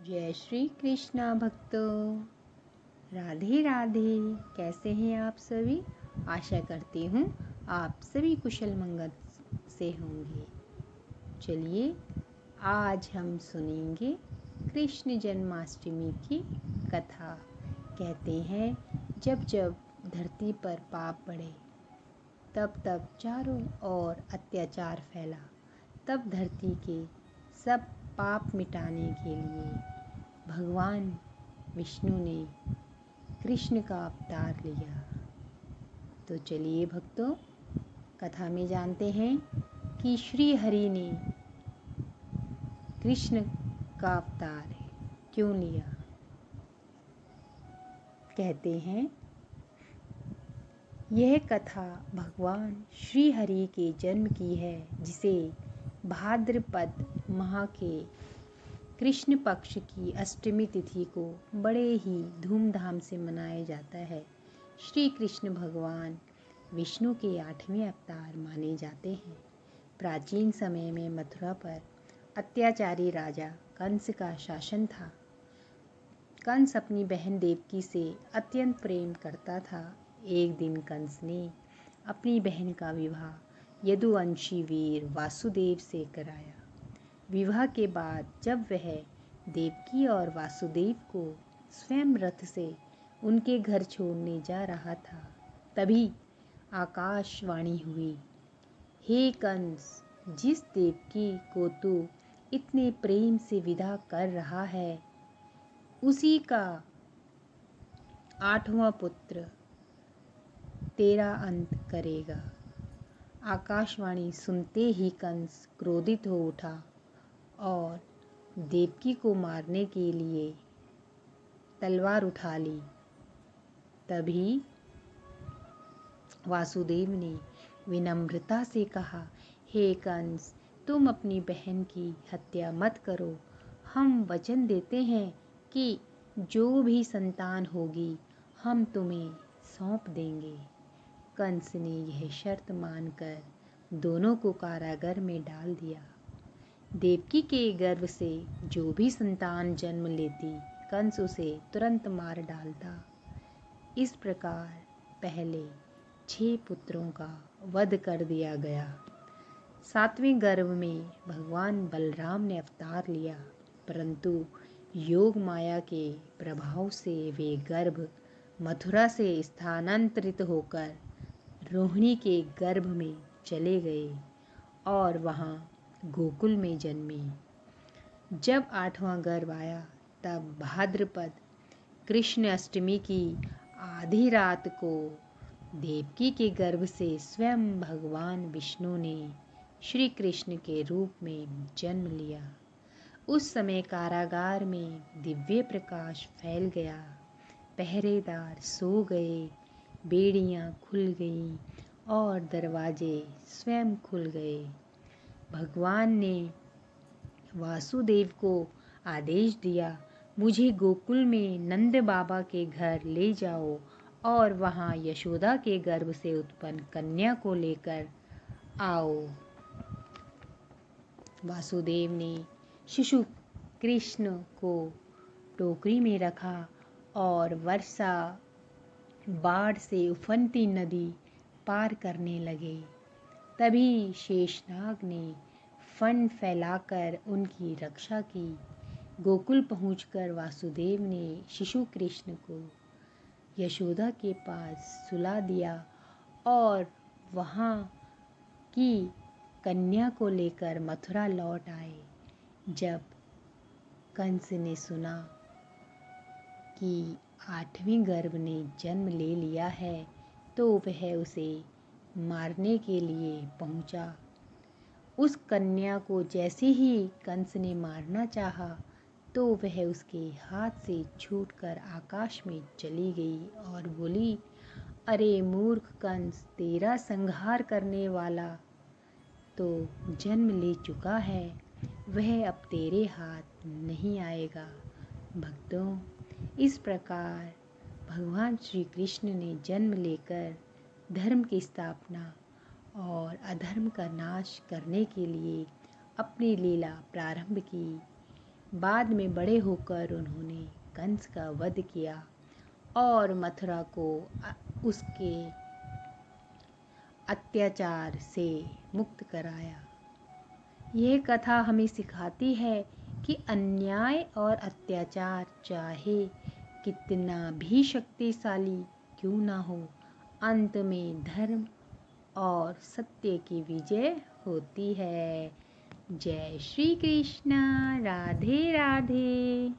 जय श्री कृष्णा भक्तों, राधे राधे। कैसे हैं आप सभी? आशा करती हूँ आप सभी कुशल मंगल से होंगे। चलिए आज हम सुनेंगे कृष्ण जन्माष्टमी की कथा। कहते हैं जब जब धरती पर पाप बढ़े तब तब चारों ओर अत्याचार फैला। तब धरती के सब पाप मिटाने के लिए भगवान विष्णु ने कृष्ण का अवतार लिया। तो चलिए भक्तों, कथा में जानते हैं कि श्री हरि ने कृष्ण का अवतार क्यों लिया। कहते हैं यह कथा भगवान श्री हरि के जन्म की है, जिसे भाद्रपद माह के कृष्ण पक्ष की अष्टमी तिथि को बड़े ही धूमधाम से मनाया जाता है। श्री कृष्ण भगवान विष्णु के 8वें अवतार माने जाते हैं। प्राचीन समय में मथुरा पर अत्याचारी राजा कंस का शासन था। कंस अपनी बहन देवकी से अत्यंत प्रेम करता था। एक दिन कंस ने अपनी बहन का विवाह यदुवंशी वीर वासुदेव से कराया। विवाह के बाद जब वह देवकी और वासुदेव को स्वयं रथ से उनके घर छोड़ने जा रहा था, तभी आकाशवाणी हुई, हे कंस, जिस देवकी को तू इतने प्रेम से विदा कर रहा है, उसी का 8वां पुत्र तेरा अंत करेगा। आकाशवाणी सुनते ही कंस क्रोधित हो उठा और देवकी को मारने के लिए तलवार उठा ली। तभी वासुदेव ने विनम्रता से कहा, हे कंस, तुम अपनी बहन की हत्या मत करो। हम वचन देते हैं कि जो भी संतान होगी हम तुम्हें सौंप देंगे। कंस ने यह शर्त मानकर दोनों को कारागार में डाल दिया। देवकी के गर्भ से जो भी संतान जन्म लेती, कंस उसे तुरंत मार डालता। इस प्रकार पहले 6 पुत्रों का वध कर दिया गया। 7वें गर्भ में भगवान बलराम ने अवतार लिया, परंतु योग माया के प्रभाव से वे गर्भ मथुरा से स्थानांतरित होकर रोहिणी के गर्भ में चले गए और वहाँ गोकुल में जन्मे। जब 8वां गर्भ आया तब भाद्रपद कृष्ण अष्टमी की आधी रात को देवकी के गर्भ से स्वयं भगवान विष्णु ने श्री कृष्ण के रूप में जन्म लिया। उस समय कारागार में दिव्य प्रकाश फैल गया। पहरेदार सो गए, बेड़ियां खुल गईं और दरवाजे स्वयं खुल गए। भगवान ने वासुदेव को आदेश दिया, मुझे गोकुल में नंद बाबा के घर ले जाओ और वहाँ यशोदा के गर्भ से उत्पन्न कन्या को लेकर आओ। वासुदेव ने शिशु कृष्ण को टोकरी में रखा और वर्षा बाढ़ से उफनती नदी पार करने लगे। तभी शेषनाग ने फन फैलाकर उनकी रक्षा की। गोकुल पहुंचकर वासुदेव ने शिशु कृष्ण को यशोदा के पास सुला दिया और वहां की कन्या को लेकर मथुरा लौट आए। जब कंस ने सुना कि 8वें गर्भ ने जन्म ले लिया है, तो वह उसे मारने के लिए पहुंचा। उस कन्या को जैसे ही कंस ने मारना चाहा, तो वह उसके हाथ से छूटकर आकाश में चली गई और बोली, अरे मूर्ख कंस, तेरा संहार करने वाला तो जन्म ले चुका है, वह अब तेरे हाथ नहीं आएगा। भक्तों, इस प्रकार भगवान श्री कृष्ण ने जन्म लेकर धर्म की स्थापना और अधर्म का नाश करने के लिए अपनी लीला प्रारंभ की। बाद में बड़े होकर उन्होंने कंस का वध किया और मथुरा को उसके अत्याचार से मुक्त कराया। यह कथा हमें सिखाती है कि अन्याय और अत्याचार चाहे कितना भी शक्तिशाली क्यों ना हो, अंत में धर्म और सत्य की विजय होती है। जय श्री कृष्ण। राधे राधे।